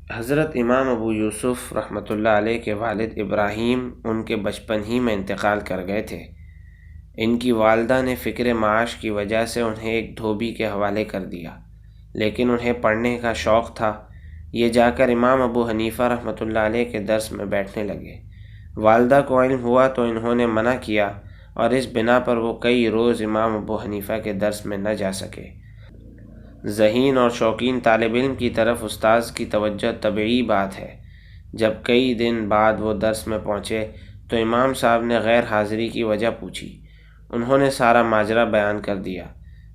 حضرت امام ابو یوسف رحمۃ اللہ علیہ کے والد ابراہیم ان کے بچپن ہی میں انتقال کر گئے تھے۔ ان کی والدہ نے فکر معاش کی وجہ سے انہیں ایک دھوبی کے حوالے کر دیا، لیکن انہیں پڑھنے کا شوق تھا۔ یہ جا کر امام ابو حنیفہ رحمۃ اللہ علیہ کے درس میں بیٹھنے لگے۔ والدہ کو علم ہوا تو انہوں نے منع کیا، اور اس بنا پر وہ کئی روز امام ابو حنیفہ کے درس میں نہ جا سکے۔ ذہین اور شوقین طالب علم کی طرف استاذ کی توجہ طبیعی بات ہے۔ جب کئی دن بعد وہ درس میں پہنچے تو امام صاحب نے غیر حاضری کی وجہ پوچھی۔ انہوں نے سارا ماجرا بیان کر دیا۔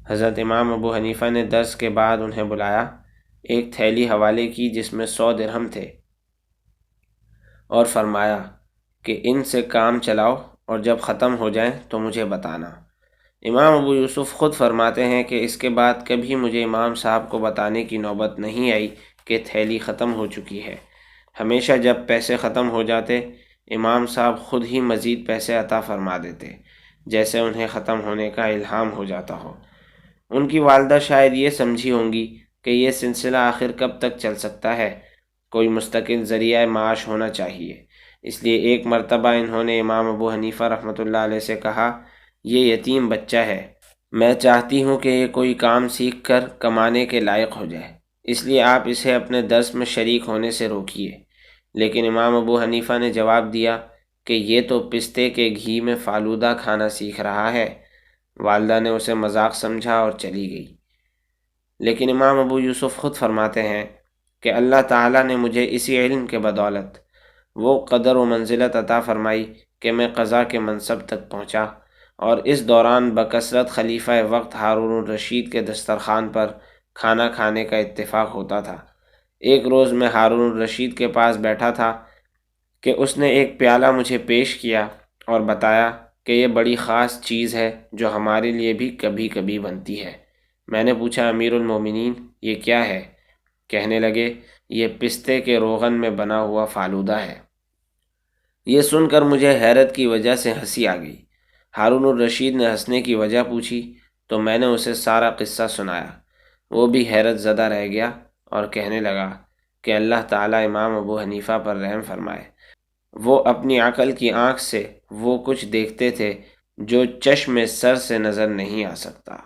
حضرت امام ابو حنیفہ نے درس کے بعد انہیں بلایا، ایک تھیلی حوالے کی جس میں 100 درہم تھے، اور فرمایا کہ ان سے کام چلاؤ، اور جب ختم ہو جائیں تو مجھے بتانا۔ امام ابو یوسف خود فرماتے ہیں کہ اس کے بعد کبھی مجھے امام صاحب کو بتانے کی نوبت نہیں آئی کہ تھیلی ختم ہو چکی ہے۔ ہمیشہ جب پیسے ختم ہو جاتے، امام صاحب خود ہی مزید پیسے عطا فرما دیتے، جیسے انہیں ختم ہونے کا الہام ہو جاتا ہو۔ ان کی والدہ شاید یہ سمجھی ہوں گی کہ یہ سلسلہ آخر کب تک چل سکتا ہے، کوئی مستقل ذریعہ معاش ہونا چاہیے۔ اس لیے ایک مرتبہ انہوں نے امام ابو حنیفہ رحمۃ اللہ علیہ سے کہا، یہ یتیم بچہ ہے، میں چاہتی ہوں کہ یہ کوئی کام سیکھ کر کمانے کے لائق ہو جائے، اس لیے آپ اسے اپنے درس میں شریک ہونے سے روکیے۔ لیکن امام ابو حنیفہ نے جواب دیا کہ یہ تو پستے کے گھی میں فالودہ کھانا سیکھ رہا ہے۔ والدہ نے اسے مذاق سمجھا اور چلی گئی۔ لیکن امام ابو یوسف خود فرماتے ہیں کہ اللہ تعالیٰ نے مجھے اسی علم کے بدولت وہ قدر و منزلت عطا فرمائی کہ میں قضا کے منصب تک پہنچا، اور اس دوران بکثرت خلیفہ وقت ہارون الرشید کے دسترخوان پر کھانا کھانے کا اتفاق ہوتا تھا۔ ایک روز میں ہارون الرشید کے پاس بیٹھا تھا کہ اس نے ایک پیالہ مجھے پیش کیا اور بتایا کہ یہ بڑی خاص چیز ہے جو ہمارے لیے بھی کبھی کبھی بنتی ہے۔ میں نے پوچھا، امیر المومنین یہ کیا ہے؟ کہنے لگے، یہ پستے کے روغن میں بنا ہوا فالودہ ہے۔ یہ سن کر مجھے حیرت کی وجہ سے ہنسی آ گئی۔ ہارون الرشید نے ہنسنے کی وجہ پوچھی تو میں نے اسے سارا قصہ سنایا۔ وہ بھی حیرت زدہ رہ گیا اور کہنے لگا کہ اللہ تعالیٰ امام ابو حنیفہ پر رحم فرمائے۔ وہ اپنی عقل کی آنکھ سے وہ کچھ دیکھتے تھے جو چشم سر سے نظر نہیں آ سکتا۔